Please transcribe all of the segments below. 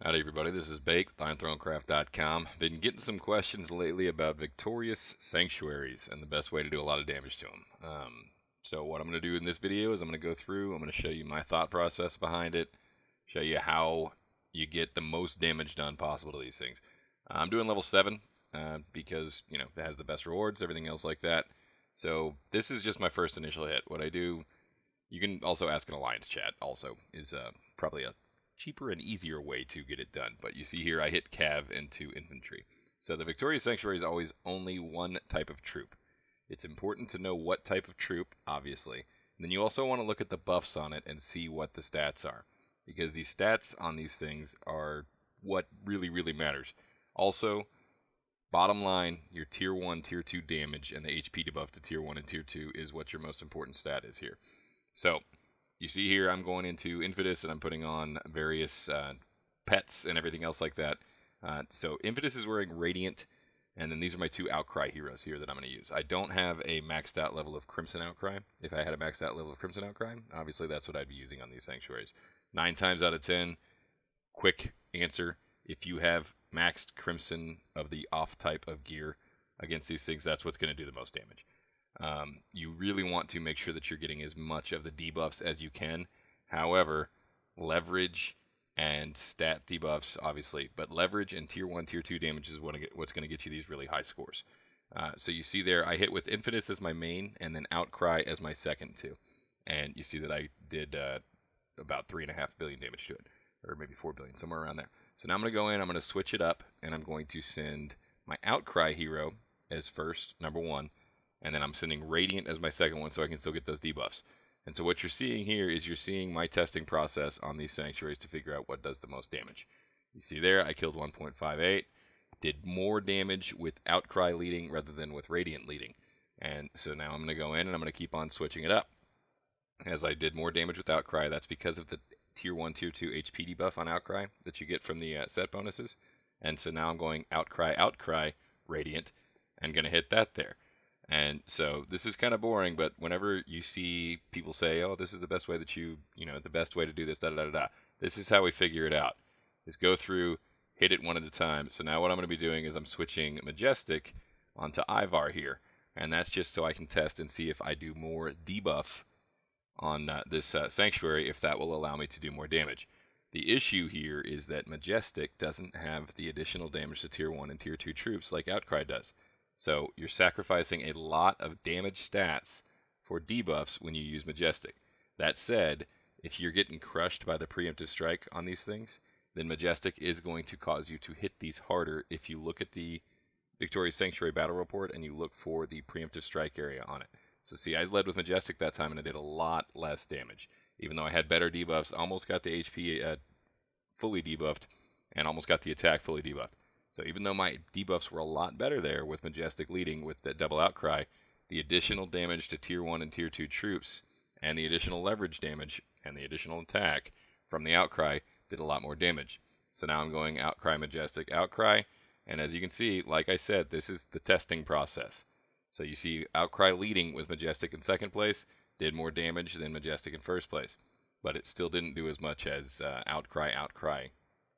Howdy everybody, this is Bake with IronThroneCraft.com. Been getting some questions lately about Victorious Sanctuaries and the best way to do a lot of damage to them. So what I'm going to do in this video is I'm going to go through, I'm going to show you my thought process behind it, show you how you get the most damage done possible to these things. I'm doing level 7 because, it has the best rewards, everything else like that. So this is just my first initial hit. What I do, you can also ask an alliance chat also, is probably a cheaper and easier way to get it done. But you see here I hit cav into infantry. So the Victorious Sanctuary is always only one type of troop. It's important to know what type of troop, obviously. And then you also want to look at the buffs on it and see what the stats are. Because the stats on these things are what really matters. Also, bottom line, your tier 1, tier 2 damage and the HP debuff to tier 1 and tier 2 is what your most important stat is here. So, you see here I'm going into Infidus and I'm putting on various pets and everything else like that. So Infidus is wearing Radiant, and then these are my two Outcry heroes here that I'm going to use. I don't have a maxed out level of Crimson Outcry. If I had a maxed out level of Crimson Outcry, obviously that's what I'd be using on these Sanctuaries. 9 times out of 10, quick answer, if you have maxed Crimson of the off type of gear against these things, that's what's going to do the most damage. You really want to make sure that you're getting as much of the debuffs as you can. However, leverage and stat debuffs, obviously, but leverage and tier 1, tier 2 damage is what's going to get you these really high scores. So you see there, I hit with Infidus as my main, and then Outcry as my second too. And you see that I did about 3.5 billion damage to it, or maybe 4 billion, somewhere around there. So now I'm going to go in, I'm going to switch it up, and I'm going to send my Outcry hero as first, number 1, and then I'm sending Radiant as my second one so I can still get those debuffs. And so what you're seeing here is you're seeing my testing process on these Sanctuaries to figure out what does the most damage. You see there, I killed 1.58, did more damage with Outcry leading rather than with Radiant leading. And so now I'm going to go in and I'm going to keep on switching it up. As I did more damage with Outcry, that's because of the tier 1, tier 2 HP debuff on Outcry that you get from the set bonuses. And so now I'm going Outcry, Radiant, and going to hit that there. And so this is kind of boring, but whenever you see people say, oh, this is the best way that the best way to do this, this is how we figure it out. Is go through, hit it one at a time. So now what I'm going to be doing is I'm switching Majestic onto Ivar here. And that's just so I can test and see if I do more debuff on this Sanctuary, if that will allow me to do more damage. The issue here is that Majestic doesn't have the additional damage to tier 1 and tier 2 troops like Outcry does. So you're sacrificing a lot of damage stats for debuffs when you use Majestic. That said, if you're getting crushed by the preemptive strike on these things, then Majestic is going to cause you to hit these harder if you look at the Victorious Sanctuary battle report and you look for the preemptive strike area on it. So see, I led with Majestic that time and I did a lot less damage. Even though I had better debuffs, almost got the HP fully debuffed and almost got the attack fully debuffed. So even though my debuffs were a lot better there with Majestic leading with the double Outcry, the additional damage to tier 1 and tier 2 troops and the additional leverage damage and the additional attack from the Outcry did a lot more damage. So now I'm going Outcry, Majestic, Outcry, and as you can see, like I said, this is the testing process. So you see Outcry leading with Majestic in second place, did more damage than Majestic in first place, but it still didn't do as much as Outcry,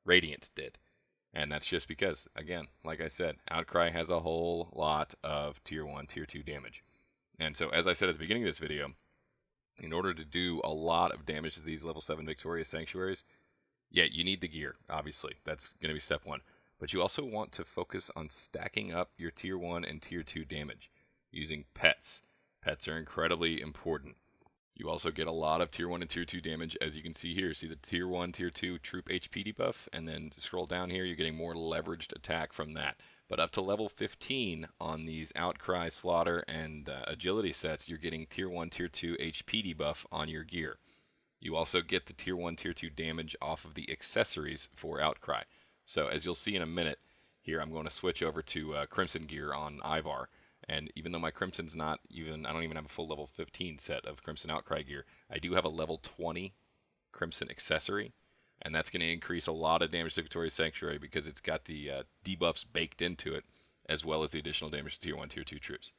Radiant did. And that's just because, again, like I said, Outcry has a whole lot of tier 1, tier 2 damage. And so, as I said at the beginning of this video, in order to do a lot of damage to these level 7 Victorious Sanctuaries, yeah, you need the gear, obviously. That's going to be step 1. But you also want to focus on stacking up your tier 1 and tier 2 damage using pets. Pets are incredibly important. You also get a lot of tier 1 and tier 2 damage, as you can see here. See the tier 1, tier 2 troop HP debuff, and then scroll down here, you're getting more leveraged attack from that. But up to level 15 on these Outcry, Slaughter, and Agility sets, you're getting tier 1, tier 2 HP debuff on your gear. You also get the tier 1, tier 2 damage off of the accessories for Outcry. So as you'll see in a minute, here I'm going to switch over to Crimson gear on Ivar. And even though my Crimson's not even, I don't even have a full level 15 set of Crimson Outcry gear, I do have a level 20 Crimson accessory, and that's going to increase a lot of damage to Victorious Sanctuary because it's got the debuffs baked into it, as well as the additional damage to tier 1, tier 2 troops.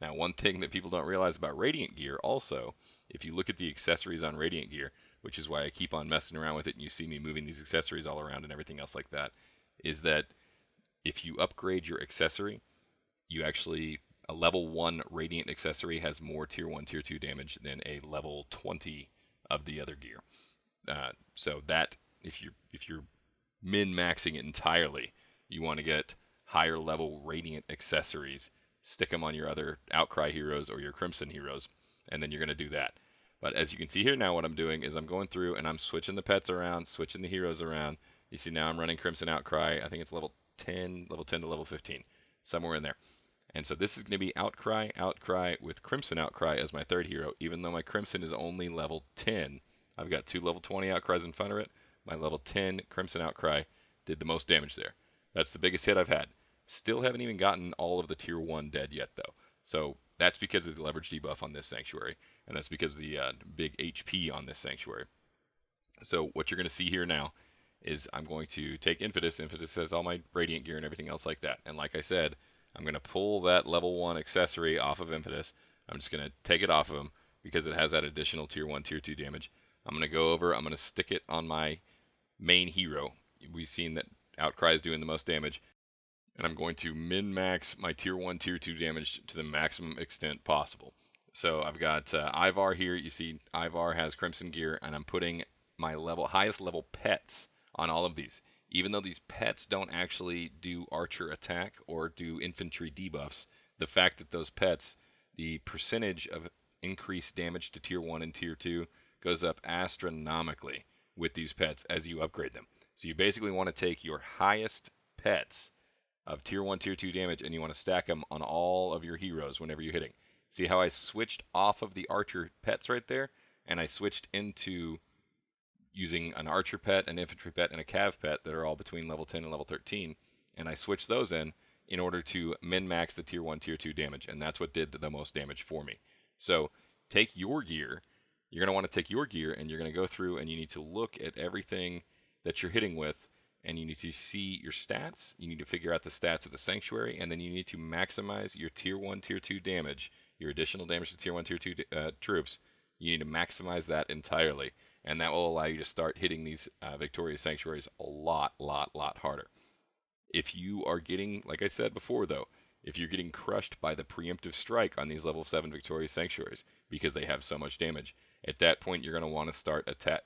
Now, one thing that people don't realize about Radiant gear also, if you look at the accessories on Radiant gear, which is why I keep on messing around with it and you see me moving these accessories all around and everything else like that, is that if you upgrade your accessory, you actually, a level 1 Radiant accessory has more Tier 1, Tier 2 damage than a level 20 of the other gear. So that, if you're min-maxing it entirely, you want to get higher level Radiant accessories, stick them on your other Outcry heroes or your Crimson heroes, and then you're going to do that. But as you can see here now, what I'm doing is I'm going through and I'm switching the pets around, switching the heroes around. You see now I'm running Crimson Outcry. I think it's level 10 to level 15, somewhere in there. And so this is going to be Outcry with Crimson Outcry as my third hero. Even though my Crimson is only level 10, I've got 2 level 20 Outcries in front of it. My level 10 Crimson Outcry did the most damage there. That's the biggest hit I've had. Still haven't even gotten all of the Tier 1 dead yet, though. So that's because of the leverage debuff on this Sanctuary, and that's because of the big HP on this Sanctuary. So what you're going to see here now is I'm going to take Infidus. Infidus has all my Radiant gear and everything else like that. And like I said, I'm going to pull that level 1 accessory off of Infidus. I'm just going to take it off of him because it has that additional Tier 1, Tier 2 damage. I'm going to go over, I'm going to stick it on my main hero. We've seen that Outcry is doing the most damage. And I'm going to min-max my Tier 1, Tier 2 damage to the maximum extent possible. So I've got Ivar here. You see Ivar has Crimson gear, and I'm putting my highest level pets on all of these. Even though these pets don't actually do archer attack or do infantry debuffs, the fact that those pets, the percentage of increased damage to Tier 1 and Tier 2 goes up astronomically with these pets as you upgrade them. So you basically want to take your highest pets of Tier 1, Tier 2 damage, and you want to stack them on all of your heroes whenever you're hitting. See how I switched off of the archer pets right there, and I switched into using an archer pet, an infantry pet, and a cav pet that are all between level 10 and level 13, and I switched those in order to min-max the Tier 1, Tier 2 damage, and that's what did the most damage for me. So take your gear. You're going to want to take your gear, and you're going to go through, and you need to look at everything that you're hitting with, and you need to see your stats. You need to figure out the stats of the Sanctuary, and then you need to maximize your Tier 1, Tier 2 damage, your additional damage to Tier 1, Tier 2 troops. You need to maximize that entirely, and that will allow you to start hitting these Victorious Sanctuaries a lot harder. If you are getting, like I said before though, if you're getting crushed by the preemptive strike on these level 7 Victorious Sanctuaries because they have so much damage, at that point you're going to want to start attack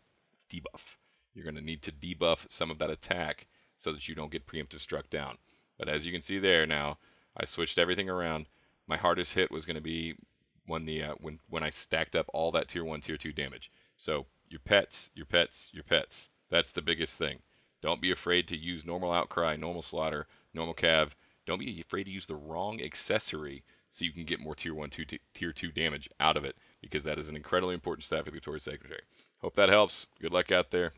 debuff. You're going to need to debuff some of that attack so that you don't get preemptive struck down. But as you can see there now, I switched everything around. My hardest hit was going to be when I stacked up all that Tier 1, Tier 2 damage. So your pets. That's the biggest thing. Don't be afraid to use normal Outcry, normal Slaughter, normal Cav. Don't be afraid to use the wrong accessory so you can get more Tier 1, Tier 2 damage out of it, because that is an incredibly important stat for the Victorious Sanctuary. Hope that helps. Good luck out there.